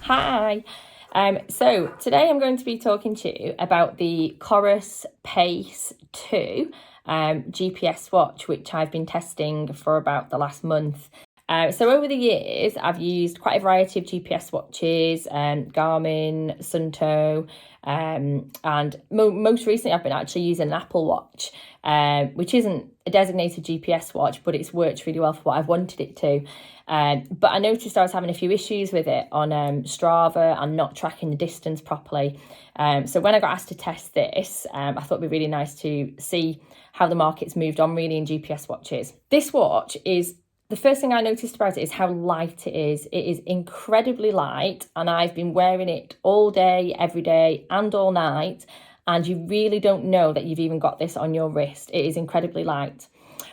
Hi. So today I'm going to be talking to you about the COROS Pace 2 GPS watch, which I've been testing for about the last month. So over the years, I've used quite a variety of GPS watches, Garmin, Sunto, and most recently I've been actually using an Apple Watch, which isn't a designated GPS watch, but it's worked really well for what I've wanted it to. But I noticed I was having a few issues with it on Strava and not tracking the distance properly. So when I got asked to test this, I thought it'd be really nice to see how the market's moved on really in GPS watches. This watch is, the first thing I noticed about it is how light it is. It is incredibly light, and I've been wearing it all day, every day, and all night, and you really don't know that you've even got this on your wrist. It is incredibly light.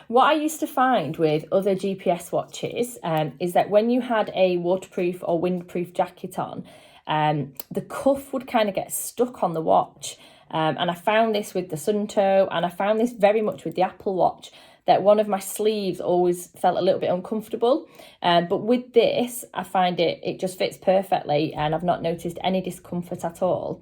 What I used to find with other GPS watches is that when you had a waterproof or windproof jacket on, the cuff would kind of get stuck on the watch. And I found this with the Sunto, and I found this very much with the Apple Watch, that one of my sleeves always felt a little bit uncomfortable. But with this, I find it just fits perfectly, and I've not noticed any discomfort at all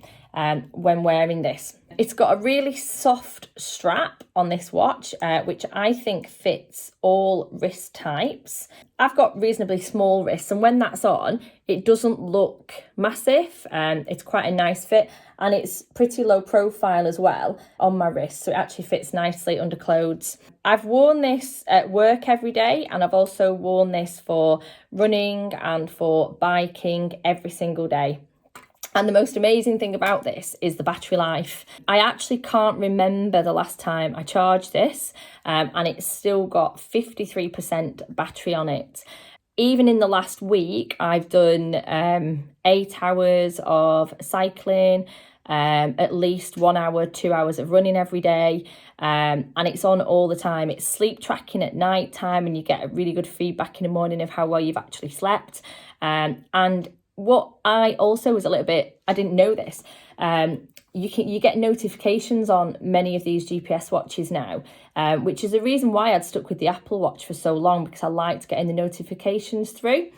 when wearing this. It's got a really soft strap on this watch, which I think fits all wrist types. I've got reasonably small wrists, and when that's on, it doesn't look massive. It's quite a nice fit, and it's pretty low profile as well on my wrist, so it actually fits nicely under clothes. I've worn this at work every day, and I've also worn this for running and for biking every single day. And the most amazing thing about this is the battery life. I actually can't remember the last time I charged this, and it's still got 53% battery on it. Even in the last week, I've done 8 hours of cycling, at least 1 hour, 2 hours of running every day, and it's on all the time. It's sleep tracking at night time, and you get a really good feedback in the morning of how well you've actually slept. And what I also was a little bit, I didn't know this, you get notifications on many of these GPS watches now, which is the reason why I'd stuck with the Apple Watch for so long, because I liked getting the notifications through.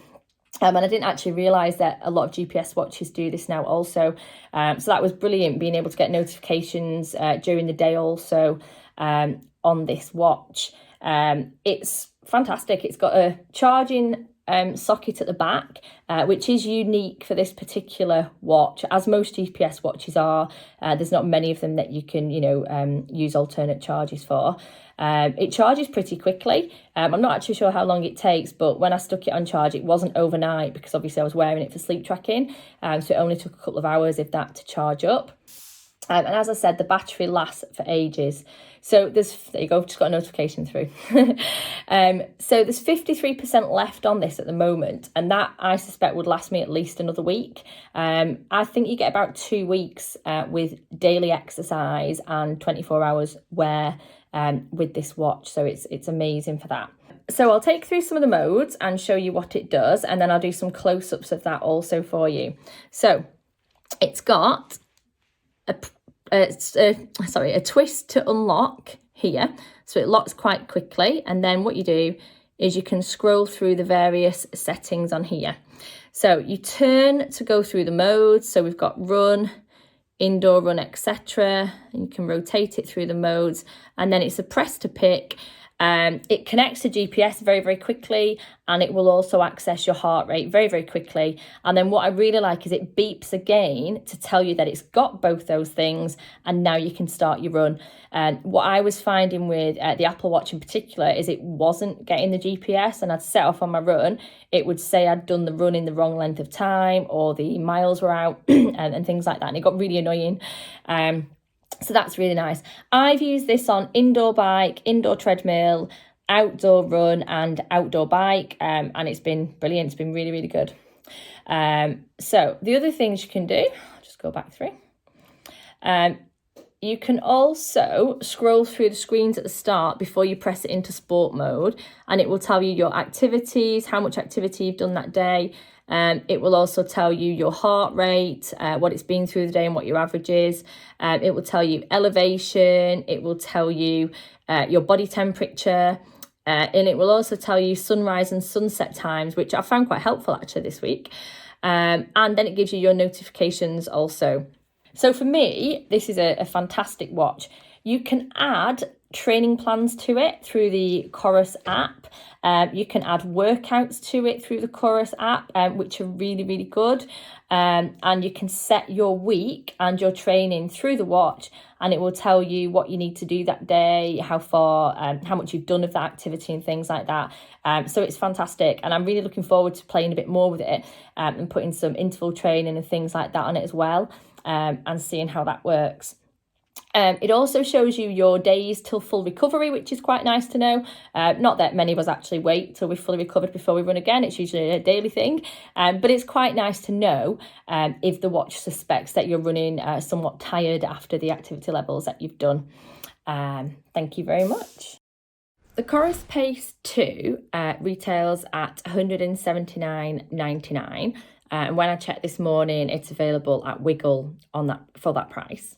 And I didn't actually realise that a lot of GPS watches do this now also. So that was brilliant, being able to get notifications during the day also on this watch. It's fantastic. It's got a charging socket at the back, which is unique for this particular watch, as most GPS watches are. There's not many of them that you can, use alternate charges for. It charges pretty quickly. I'm not actually sure how long it takes, but when I stuck it on charge, it wasn't overnight, because obviously I was wearing it for sleep tracking. So it only took a couple of hours, if that, to charge up. And as I said, the battery lasts for ages. So there you go, just got a notification through. So there's 53% left on this at the moment, and that I suspect would last me at least another week. I think you get about 2 weeks with daily exercise and 24 hours wear with this watch. So it's amazing for that. So I'll take through some of the modes and show you what it does, and then I'll do some close-ups of that also for you. So it's got a twist to unlock here, so it locks quite quickly, and then what you do is you can scroll through the various settings on here. So you turn to go through the modes, so we've got run, indoor run, etc., and you can rotate it through the modes, and then it's a press to pick. It connects to GPS very, very quickly, and it will also access your heart rate very, very quickly. And then what I really like is it beeps again to tell you that it's got both those things, and now you can start your run. What I was finding with the Apple Watch in particular is it wasn't getting the GPS, and I'd set off on my run, it would say I'd done the run in the wrong length of time, or the miles were out and things like that, and it got really annoying. So that's really nice. I've used this on indoor bike, indoor treadmill, outdoor run and outdoor bike, and it's been brilliant. It's been really, really good. So the other things you can do, I'll just go back through. You can also scroll through the screens at the start before you press it into sport mode, and it will tell you your activities, how much activity you've done that day. It will also tell you your heart rate, what it's been through the day and what your average is. It will tell you elevation. It will tell you your body temperature. And it will also tell you sunrise and sunset times, which I found quite helpful actually this week. and then it gives you your notifications also. So for me, this is a fantastic watch. You can add training plans to it through the COROS app. You can add workouts to it through the COROS app, which are really, really good. And you can set your week and your training through the watch, and it will tell you what you need to do that day, how far, how much you've done of that activity and things like that. So it's fantastic, and I'm really looking forward to playing a bit more with it, and putting some interval training and things like that on it as well, and seeing how that works. It also shows you your days till full recovery, which is quite nice to know. Not that many of us actually wait till we're fully recovered before we run again. It's usually a daily thing. But it's quite nice to know if the watch suspects that you're running somewhat tired after the activity levels that you've done. Thank you very much. The COROS Pace 2 retails at £179.99. And when I checked this morning, it's available at Wiggle for that price.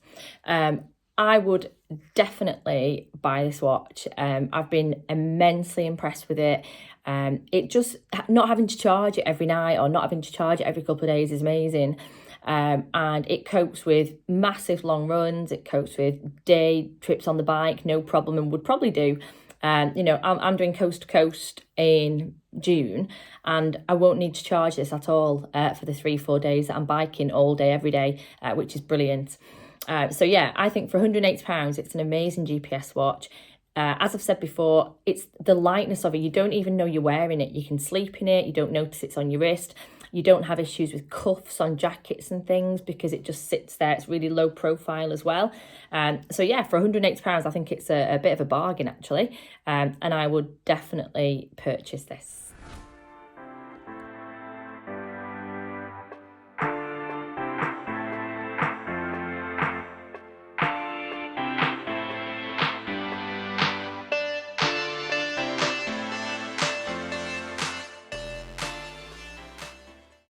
I would definitely buy this watch. I've been immensely impressed with it. It just, not having to charge it every night or not having to charge it every couple of days is amazing. And it copes with massive long runs. It copes with day trips on the bike, no problem, and would probably do. I'm doing coast to coast in June, and I won't need to charge this at all for the 3-4 days that I'm biking all day, every day, which is brilliant. So yeah, I think for £180, it's an amazing GPS watch. As I've said before, it's the lightness of it. You don't even know you're wearing it. You can sleep in it. You don't notice it's on your wrist. You don't have issues with cuffs on jackets and things because it just sits there. It's really low profile as well. So yeah, for £180, I think it's a bit of a bargain actually. And I would definitely purchase this.